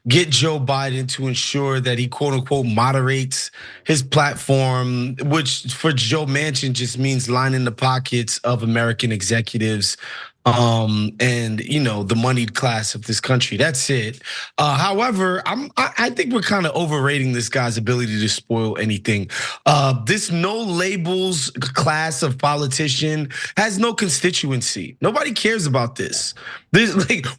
get Joe Biden to ensure that he quote unquote moderates his platform, which for Joe Manchin just means lining the pockets of American executives. And the moneyed class of this country. That's it. However, I think we're kind of overrating this guy's ability to spoil anything. This no labels class of politician has no constituency. Nobody cares about this.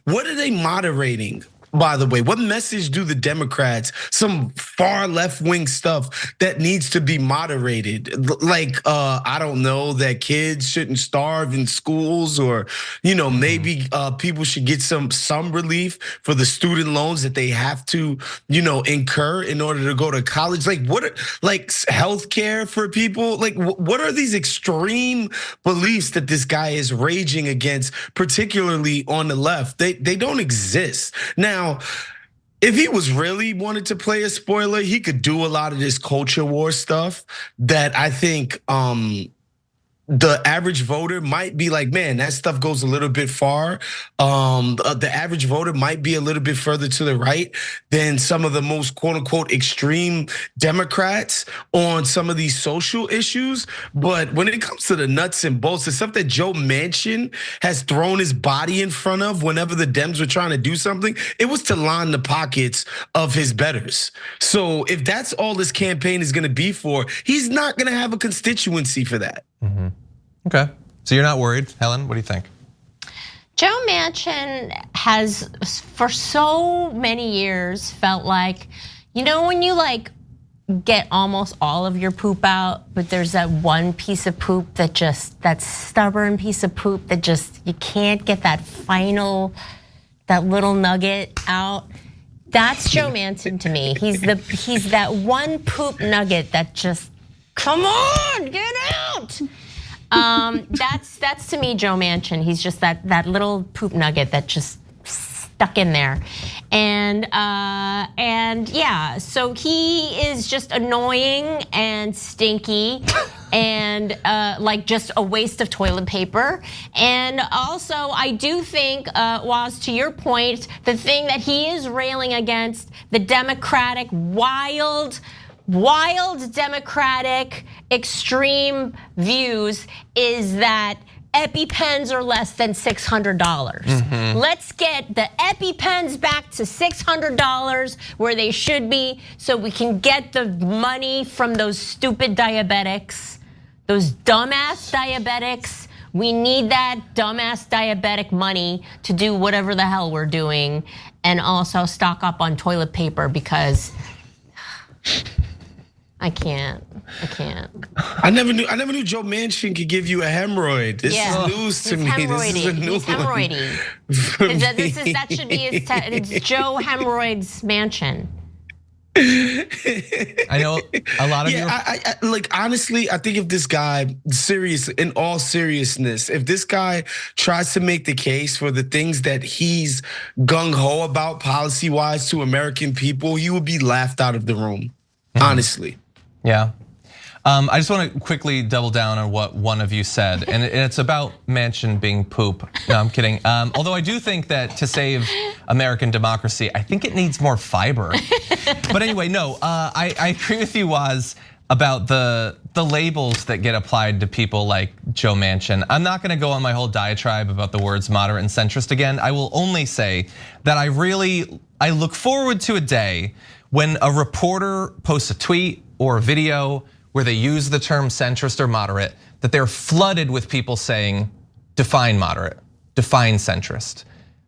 What are they moderating? By the way, what message do the Democrats, some far left-wing stuff that needs to be moderated? I don't know, that kids shouldn't starve in schools, or maybe people should get some relief for the student loans that they have to incur in order to go to college. Healthcare for people? What are these extreme beliefs that this guy is raging against, particularly on the left? They don't exist. Now, if he was really wanted to play a spoiler, he could do a lot of this culture war stuff that I think the average voter might be like, man, that stuff goes a little bit far. The average voter might be a little bit further to the right than some of the most quote unquote extreme Democrats on some of these social issues. But when it comes to the nuts and bolts, the stuff that Joe Manchin has thrown his body in front of whenever the Dems were trying to do something, it was to line the pockets of his betters. So if that's all this campaign is gonna be for, he's not gonna have a constituency for that. Mm-hmm. Okay, so you're not worried, Helen? What do you think? Joe Manchin has, for so many years, felt like, when you get almost all of your poop out, but there's that one piece of poop that stubborn piece of poop that you can't get that little nugget out. That's Joe Manchin to me. He's that one poop nugget that just, come on, get out. That's to me Joe Manchin. He's just that little poop nugget that just stuck in there. And yeah, so he is just annoying and stinky and like just a waste of toilet paper. And also, I do think, Woz, to your point, the thing that he is railing against, the Democratic wild Democratic extreme views, is that EpiPens are less than $600. Let's get the EpiPens back to $600 where they should be, so we can get the money from those stupid diabetics, those dumbass diabetics. We need that dumbass diabetic money to do whatever the hell we're doing, and also stock up on toilet paper, because I can't. I never knew Joe Manchin could give you a hemorrhoid. This is news to me. This is a new He's hemorrhoidy. That should be it's Joe Hemorrhoids Manchin. I know a lot of you. I like, honestly, I think if this guy, in all seriousness, if this guy tries to make the case for the things that he's gung ho about policy-wise to American people, he would be laughed out of the room. Honestly. Yeah. I just want to quickly double down on what one of you said, and it's about Manchin being poop. No, I'm kidding. Although I do think that to save American democracy, I think it needs more fiber. But anyway, no, I agree with you, Woz, about the labels that get applied to people like Joe Manchin. I'm not gonna go on my whole diatribe about the words moderate and centrist again. I will only say that I look forward to a day when a reporter posts a tweet or a video where they use the term centrist or moderate, that they're flooded with people saying, define moderate, define centrist.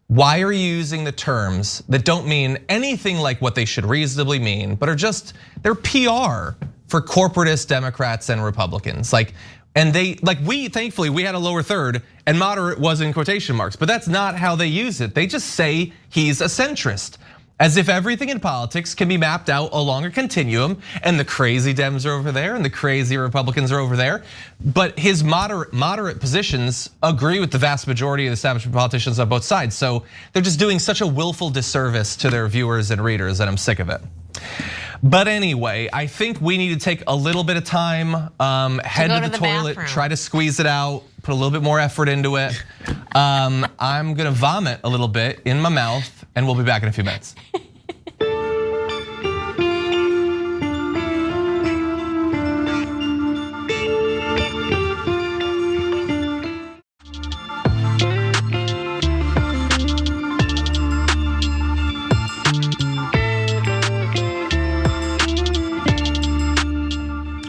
Why are you using the terms that don't mean anything like what they should reasonably mean, but are just, they're PR for corporatist Democrats and Republicans? Thankfully, we had a lower third, and moderate was in quotation marks, but that's not how they use it. They just say he's a centrist, as if everything in politics can be mapped out along a continuum, and the crazy Dems are over there and the crazy Republicans are over there. But his moderate positions agree with the vast majority of the establishment politicians on both sides. So they're just doing such a willful disservice to their viewers and readers, and I'm sick of it. But anyway, I think we need to take a little bit of time, head to the toilet, try to squeeze it out, put a little bit more effort into it. I'm gonna vomit a little bit in my mouth, and we'll be back in a few minutes.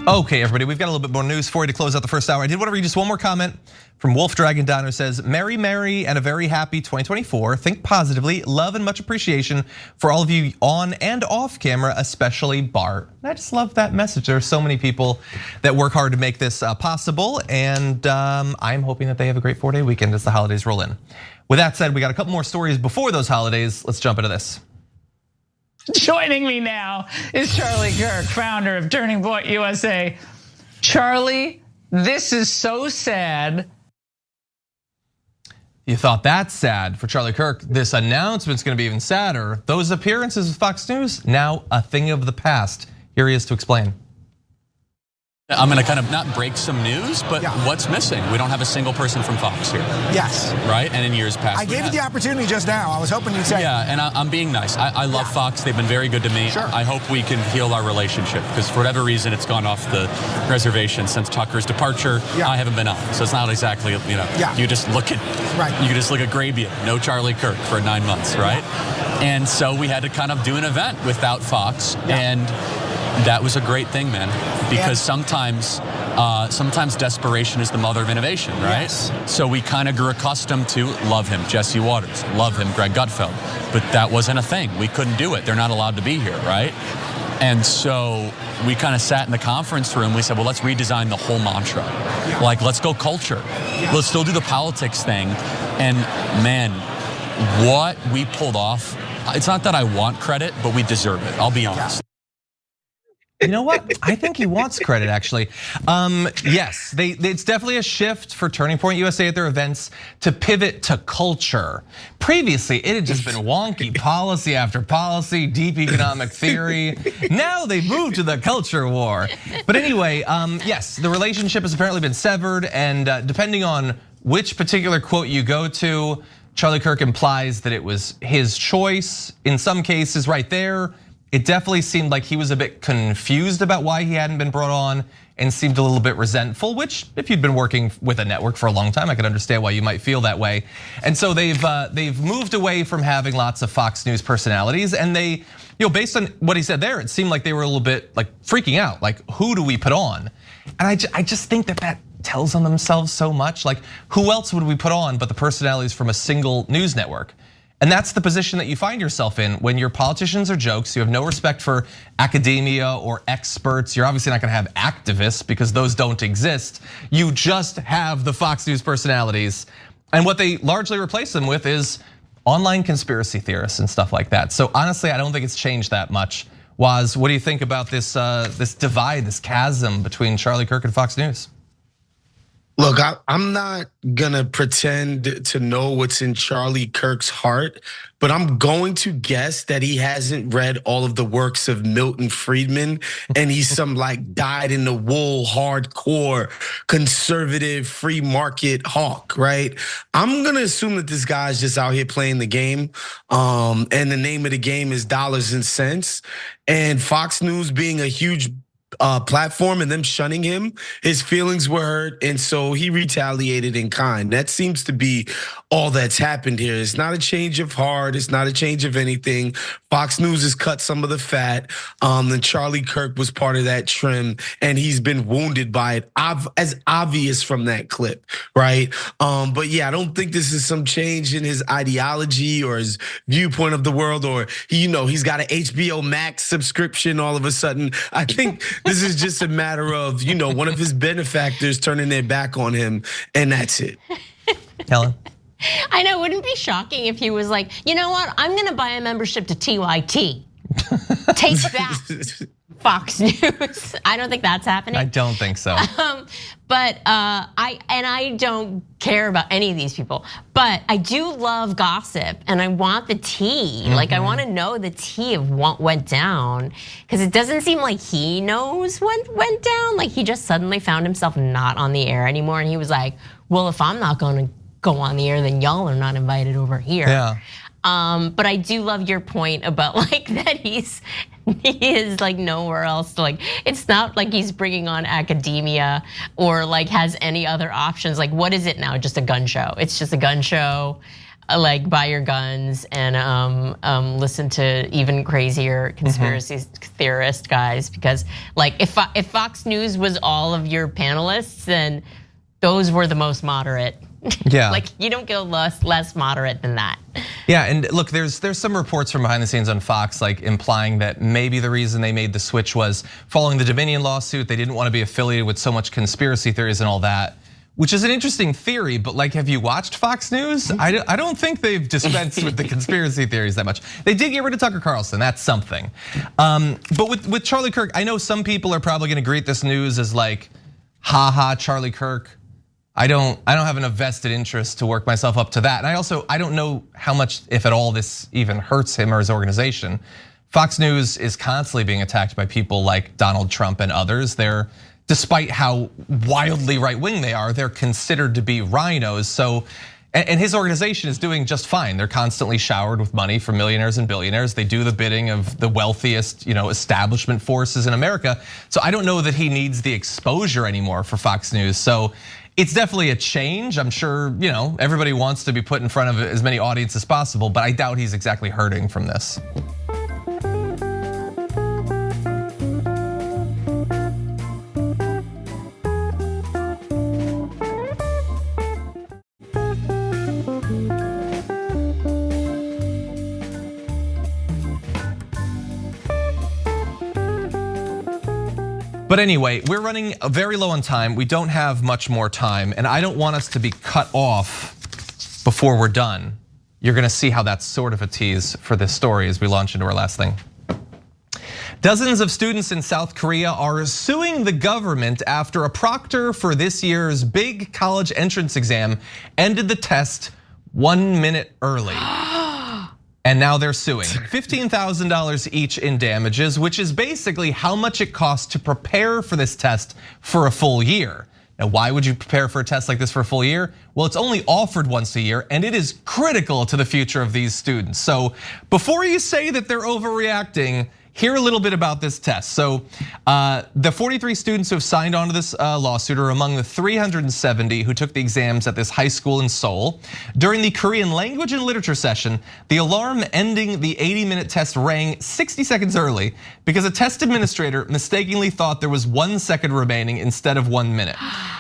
Okay, everybody, we've got a little bit more news for you to close out the first hour. I did want to read just one more comment from Wolf Dragon Down, who says, Merry and a very happy 2024. Think positively, love and much appreciation for all of you on and off camera, especially Bart. I just love that message. There are so many people that work hard to make this possible, and I'm hoping that they have a great 4-day weekend as the holidays roll in. With that said, we got a couple more stories before those holidays. Let's jump into this. Joining me now is Charlie Kirk, founder of Turning Point USA. Charlie, this is so sad. You thought that's sad for Charlie Kirk. This announcement's gonna be even sadder. Those appearances with Fox News, now a thing of the past. Here he is to explain. I'm gonna kind of not break some news, but what's missing? We don't have a single person from Fox here. Yes. Right, and in years past. I gave you the opportunity just now. I was hoping you'd say. Yeah, and I'm being nice. I love Fox, they've been very good to me. Sure. I hope we can heal our relationship, because for whatever reason, it's gone off the reservation since Tucker's departure. I haven't been on, so it's not exactly, you just look at, you just look at Grabien, no Charlie Kirk for 9 months, right? And so we had to kind of do an event without Fox, and that was a great thing, man, because sometimes desperation is the mother of innovation, right? Yes. So we kind of grew accustomed to love him, Jesse Waters, love him, Greg Gutfeld, but that wasn't a thing. We couldn't do it. They're not allowed to be here, right? And so we kind of sat in the conference room. We said, well, let's redesign the whole mantra. Like, let's go culture. Let's still do the politics thing. And man, what we pulled off, it's not that I want credit, but we deserve it. I'll be honest. You know what? I think he wants credit, actually. Yes, it's definitely a shift for Turning Point USA at their events to pivot to culture. Previously, it had just been wonky policy after policy, deep economic theory. Now they've moved to the culture war. But anyway, yes, the relationship has apparently been severed, and depending on which particular quote you go to, Charlie Kirk implies that it was his choice. In some cases, right there, it definitely seemed like he was a bit confused about why he hadn't been brought on and seemed a little bit resentful, which if you'd been working with a network for a long time, I could understand why you might feel that way. And so they've moved away from having lots of Fox News personalities, and they, based on what he said there, it seemed like they were a little bit like freaking out, like who do we put on? And I just think that tells on themselves so much. Like who else would we put on but the personalities from a single news network? And that's the position that you find yourself in when your politicians are jokes. You have no respect for academia or experts. You're obviously not gonna have activists because those don't exist. You just have the Fox News personalities. And what they largely replace them with is online conspiracy theorists and stuff like that. So honestly, I don't think it's changed that much. Woz, what do you think about this divide, this chasm between Charlie Kirk and Fox News? Look, I'm not gonna pretend to know what's in Charlie Kirk's heart, but I'm going to guess that he hasn't read all of the works of Milton Friedman, and he's some like dyed-in-the-wool, hardcore, conservative, free market hawk, right? I'm gonna assume that this guy's just out here playing the game, and the name of the game is dollars and cents, and Fox News being a huge platform and them shunning him, his feelings were hurt, and so he retaliated in kind. That seems to be all that's happened here. It's not a change of heart. It's not a change of anything. Fox News has cut some of the fat. And Charlie Kirk was part of that trim, and he's been wounded by it, as obvious from that clip, right? But yeah, I don't think this is some change in his ideology or his viewpoint of the world, or he's got an HBO Max subscription all of a sudden. I think this is just a matter of one of his benefactors turning their back on him, and that's it. Helen? I know, wouldn't it be shocking if he was like, you know what, I'm gonna buy a membership to TYT. Take that, Fox News. I don't think that's happening. I don't think so. But I don't care about any of these people, but I do love gossip and I want the tea. Like I want to know the tea of what went down, because it doesn't seem like he knows what went down. Like he just suddenly found himself not on the air anymore, and he was like, well, if I'm not going to go on the air, then y'all are not invited over here. Yeah. But I do love your point about like that he is like nowhere else to like. It's not like he's bringing on academia or like has any other options. Like what is it now? Just a gun show. It's just a gun show. Like buy your guns and listen to even crazier conspiracy theorist guys. Because like if Fox News was all of your panelists, then those were the most moderate. Yeah. Like you don't go less moderate than that. Yeah, and look, there's some reports from behind the scenes on Fox like implying that maybe the reason they made the switch was following the Dominion lawsuit. They didn't want to be affiliated with so much conspiracy theories and all that, which is an interesting theory, but like, have you watched Fox News? I don't think they've dispensed with the conspiracy theories that much. They did get rid of Tucker Carlson, that's something. But with Charlie Kirk, I know some people are probably gonna greet this news as like, haha, Charlie Kirk. I don't have enough vested interest to work myself up to that. And I don't know how much, if at all, this even hurts him or his organization. Fox News is constantly being attacked by people like Donald Trump and others. Despite how wildly right-wing they are, they're considered to be rhinos. So, and his organization is doing just fine. They're constantly showered with money from millionaires and billionaires. They do the bidding of the wealthiest, establishment forces in America. So I don't know that he needs the exposure anymore for Fox News. So it's definitely a change. I'm sure, everybody wants to be put in front of as many audience as possible, but I doubt he's exactly hurting from this. But anyway, we're running very low on time. We don't have much more time, and I don't want us to be cut off before we're done. You're gonna see how that's sort of a tease for this story as we launch into our last thing. Dozens of students in South Korea are suing the government after a proctor for this year's big college entrance exam ended the test 1 minute early. And now they're suing. $15,000 each in damages, which is basically how much it costs to prepare for this test for a full year. Now, why would you prepare for a test like this for a full year? Well, it's only offered once a year, and it is critical to the future of these students. So before you say that they're overreacting, hear a little bit about this test. So the 43 students who have signed on to this lawsuit are among the 370 who took the exams at this high school in Seoul. During the Korean language and literature session, the alarm ending the 80-minute test rang 60 seconds early because a test administrator mistakenly thought there was 1 second remaining instead of 1 minute.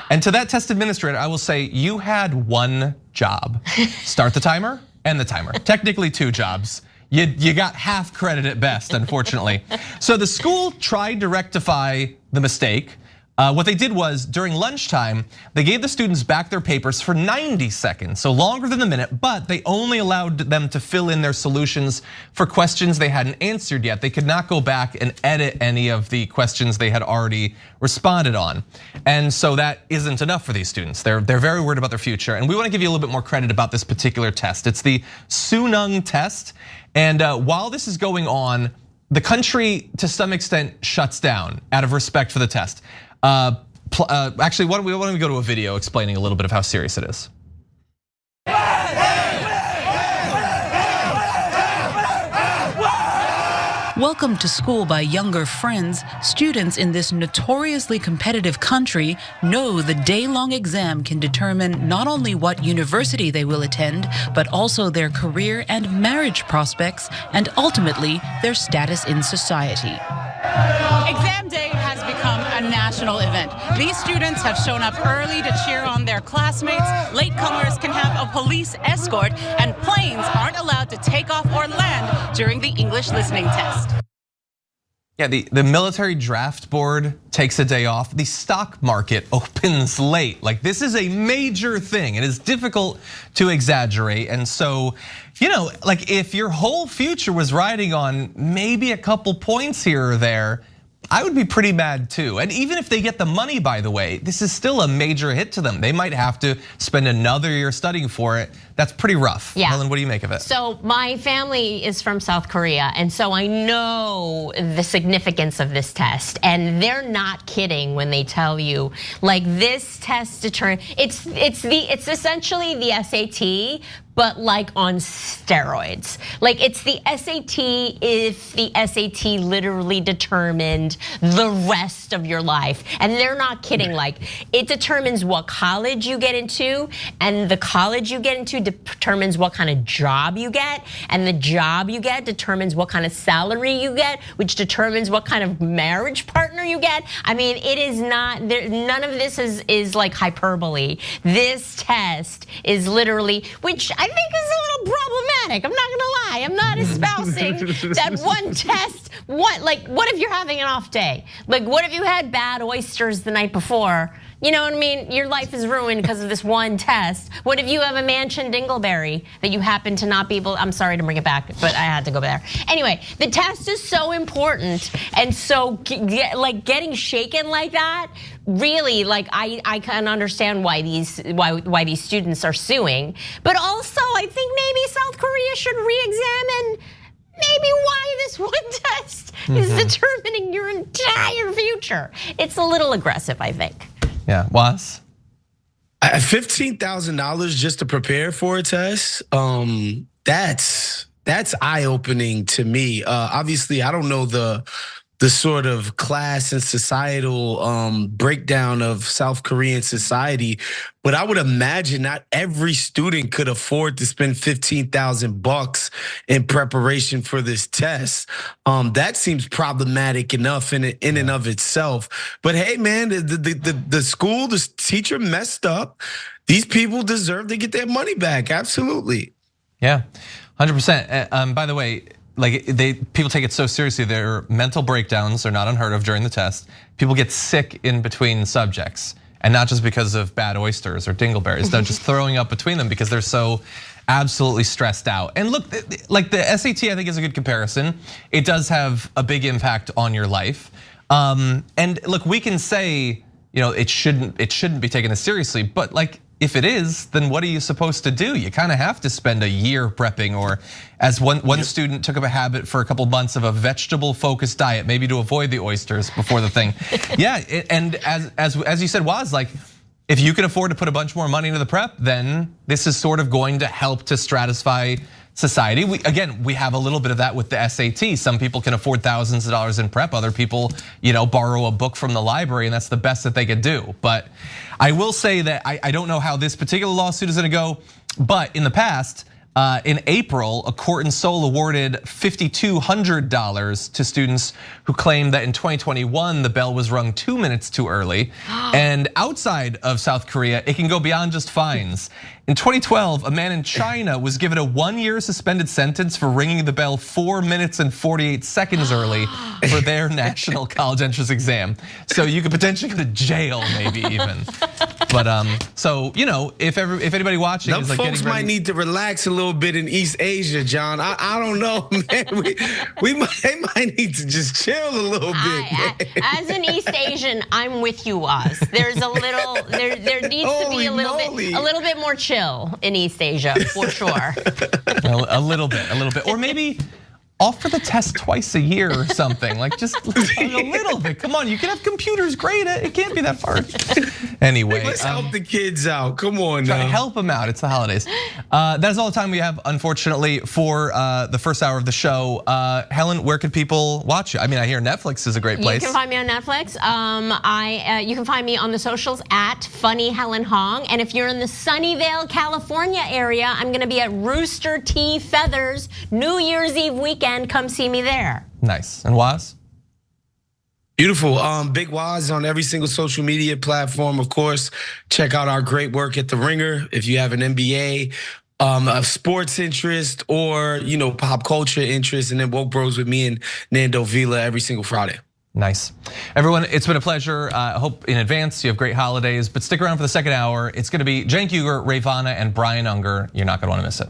And to that test administrator, I will say, you had one job. Start the timer, end the timer. Technically 2 jobs. You got half credit at best, unfortunately. So the school tried to rectify the mistake. What they did was, during lunchtime, they gave the students back their papers for 90 seconds, so longer than a minute, but they only allowed them to fill in their solutions for questions they hadn't answered yet. They could not go back and edit any of the questions they had already responded on. And so that isn't enough for these students. They're very worried about their future, and we want to give you a little bit more credit about this particular test. It's the Sunung test. And while this is going on, the country to some extent shuts down out of respect for the test. Actually, why don't we go to a video explaining a little bit of how serious it is. Welcome to school by younger friends, students in this notoriously competitive country know the day-long exam can determine not only what university they will attend, but also their career and marriage prospects, and ultimately their status in society. Exam day has become a national event. These students have shown up early to cheer on their classmates. Latecomers can have a police escort, and planes aren't allowed to take off or land during the English listening test. Yeah, the military draft board takes a day off. The stock market opens late. Like, this is a major thing. It is difficult to exaggerate. And so, like, if your whole future was riding on maybe a couple points here or there, I would be pretty mad too. And even if they get the money, by the way, this is still a major hit to them. They might have to spend another year studying for it. That's pretty rough. Yeah. Helen, what do you make of it? So my family is from South Korea, and so I know the significance of this test. And they're not kidding when they tell you, like, this test it's essentially the SAT, but like on steroids. Like, it's the SAT if the SAT literally determined the rest of your life. And they're not kidding, like, it determines what college you get into, and the college you get into determines what kind of job you get, and the job you get determines what kind of salary you get, which determines what kind of marriage partner you get. I mean, it is not, none of this is like hyperbole. This test is literally, which I think is a little problematic. I'm not gonna lie. I'm not espousing that one test. What if you're having an off day? Like, what if you had bad oysters the night before? You know what I mean? Your life is ruined because of this one test. What if you have a mansion dingleberry that you happen to not be able, I'm sorry to bring it back, but I had to go there. Anyway, the test is so important, and so like getting shaken like that, really, like I can understand why these students are suing. But also, I think maybe South Korea should re-examine maybe why this one test is determining your entire future. It's a little aggressive, I think. Yeah, Was? $15,000 just to prepare for a test. That's eye-opening to me. Obviously, I don't know the sort of class and societal breakdown of South Korean society, but I would imagine not every student could afford to spend $15,000 in preparation for this test. That seems problematic enough in and of itself. But hey, man, the school, the teacher messed up. These people deserve to get their money back. Absolutely. Yeah, 100%. By the way, like, people take it so seriously. Their mental breakdowns are not unheard of during the test. People get sick in between subjects, and not just because of bad oysters or dingleberries. They're just throwing up between them because they're so absolutely stressed out. And look, like the SAT, I think is a good comparison. It does have a big impact on your life. And look, we can say, it shouldn't be taken as seriously, but like, if it is, then what are you supposed to do? You kind of have to spend a year prepping, or as one student took up a habit for a couple months of a vegetable-focused diet, maybe to avoid the oysters before the thing. Yeah, and as you said, Woz, like, if you can afford to put a bunch more money into the prep, then this is sort of going to help to stratify society. We have a little bit of that with the SAT. Some people can afford thousands of dollars in prep. Other people, borrow a book from the library, and that's the best that they could do. But I will say that I don't know how this particular lawsuit is gonna go, but in the past, in April, a court in Seoul awarded $5,200 to students who claimed that in 2021, the bell was rung 2 minutes too early. And outside of South Korea, it can go beyond just fines. In 2012, a man in China was given a 1-year suspended sentence for ringing the bell 4 minutes and 48 seconds early for their national college entrance exam. So you could potentially go to jail, maybe even. But so if anybody watching them is like folks might need to relax a little bit in East Asia, John. I don't know, man. They might need to just chill a little bit. As an East Asian, I'm with you, Woz. There's a little, there needs to be a little bit more chill in East Asia for sure. A little bit, or maybe offer the test twice a year or something. Like just a little bit. Come on, you can have computers. Great, it can't be that hard. Anyway, let's help the kids out. Come on, try now. to help them out. It's the holidays. That is all the time we have, unfortunately, for the first hour of the show. Helen, where can people watch you? I mean, I hear Netflix is a great place. You can find me on Netflix. You can find me on the socials at Funny Helen Hong. And if you're in the Sunnyvale, California area, I'm going to be at Rooster T. Feathers New Year's Eve weekend. Come see me there. Nice. And Woz? Beautiful. Big Woz on every single social media platform. Of course, check out our great work at The Ringer. If you have an NBA, a sports interest, or pop culture interest, and then Woke Bros with me and Nando Vila every single Friday. Nice. Everyone, it's been a pleasure. I hope in advance you have great holidays, but stick around for the second hour. It's gonna be Cenk Uygur, Ravana, and Brian Unger. You're not gonna wanna miss it.